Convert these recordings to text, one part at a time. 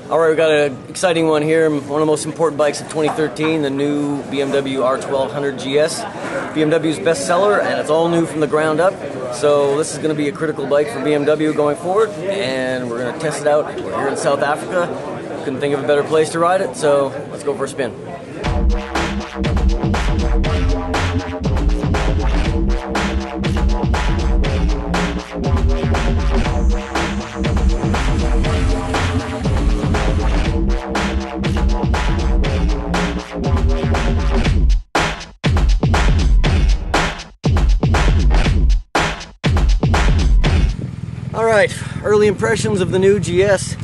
Alright, we got an exciting one here. One of the most important bikes of 2013, the new BMW R1200GS. BMW's bestseller, and it's all new from the ground up. So this is going to be a critical bike for BMW going forward, and we're going to test it out. We're here in South Africa. Couldn't think of a better place to ride it, so let's go for a spin. Alright, early impressions of the new GS.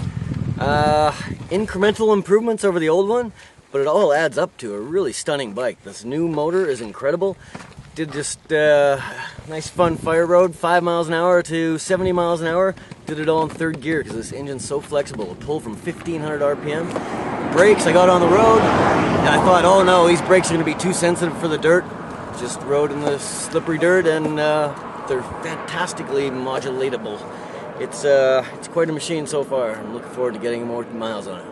Incremental improvements over the old one, but it all adds up to a really stunning bike. This new motor is incredible. Did just nice fun fire road, 5 miles an hour to 70 miles an hour. Did it all in third gear because this engine's so flexible. It pulled from 1500 RPM. Brakes, I got on the road and I thought, oh no, these brakes are going to be too sensitive for the dirt. Just rode in the slippery dirt, and they're fantastically modulatable. It's quite a machine so far. I'm looking forward to getting more miles on it.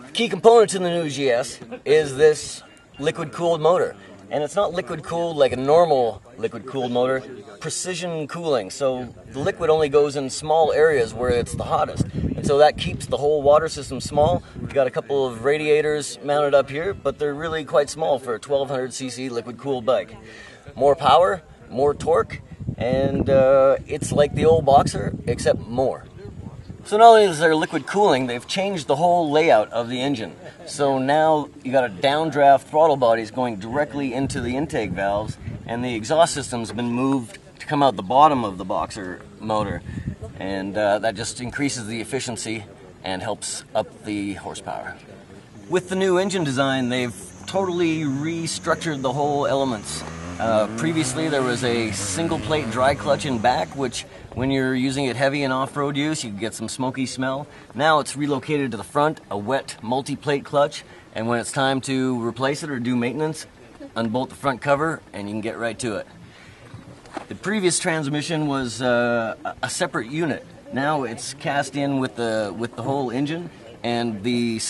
The key component to the new GS is this liquid-cooled motor. And it's not liquid-cooled like a normal liquid-cooled motor, precision cooling. So the liquid only goes in small areas where it's the hottest. And so that keeps the whole water system small. We've got a couple of radiators mounted up here, but they're really quite small for a 1200cc liquid-cooled bike. More power, more torque, and it's like the old Boxer, except more. So not only is there liquid cooling, they've changed the whole layout of the engine. So now you got a downdraft throttle bodies going directly into the intake valves, and the exhaust system's been moved to come out the bottom of the Boxer motor, and that just increases the efficiency and helps up the horsepower. With the new engine design, they've totally restructured the whole elements. Previously there was a single plate dry clutch in back, which when you're using it heavy in off-road use, you get some smoky smell. Now it's relocated to the front, a wet multi-plate clutch, and when it's time to replace it or do maintenance, unbolt the front cover and you can get right to it. The previous transmission was a separate unit. Now it's cast in with the whole engine, and the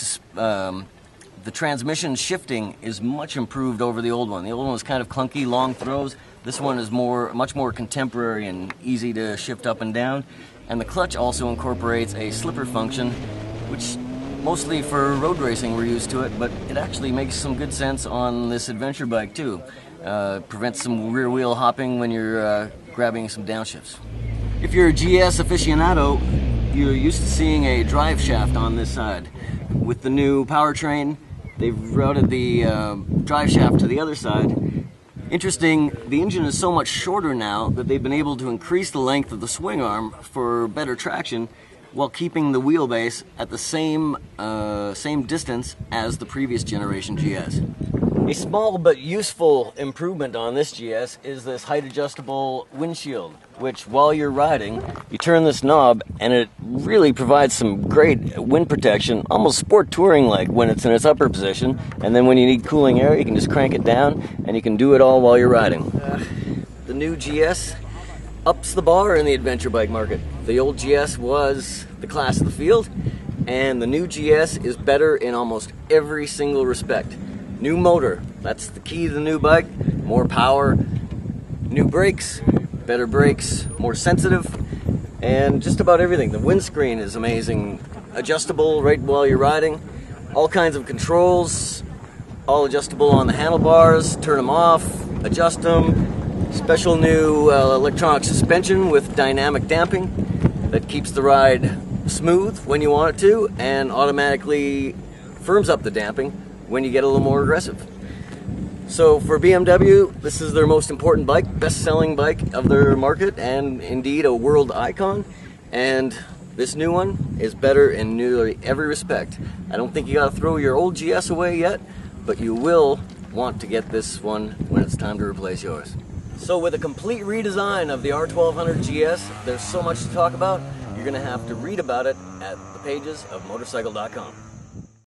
transmission shifting is much improved over the old one. The old one was kind of clunky, long throws. This one is much more contemporary and easy to shift up and down. And the clutch also incorporates a slipper function, which mostly for road racing we're used to it, but it actually makes some good sense on this adventure bike too. Prevents some rear wheel hopping when you're grabbing some downshifts. If you're a GS aficionado, you're used to seeing a drive shaft on this side. With the new powertrain, they've routed the drive shaft to the other side. Interesting, the engine is so much shorter now that they've been able to increase the length of the swing arm for better traction while keeping the wheelbase at the same distance as the previous generation GS. A small but useful improvement on this GS is this height adjustable windshield, which while you're riding, you turn this knob and it really provides some great wind protection, almost sport touring like when it's in its upper position, and then when you need cooling air you can just crank it down and you can do it all while you're riding. The new GS ups the bar in the adventure bike market. The old GS was the class of the field, and the new GS is better in almost every single respect. New motor, that's the key to the new bike. More power, new brakes, better brakes, more sensitive, and just about everything. The windscreen is amazing, adjustable right while you're riding. All kinds of controls, all adjustable on the handlebars, turn them off, adjust them. Special new electronic suspension with dynamic damping that keeps the ride smooth when you want it to and automatically firms up the damping when you get a little more aggressive. So for BMW, this is their most important bike, best-selling bike of their market, and indeed a world icon. And this new one is better in nearly every respect. I don't think you gotta throw your old GS away yet, but you will want to get this one when it's time to replace yours. So with a complete redesign of the R1200GS, there's so much to talk about, you're gonna have to read about it at the pages of motorcycle.com.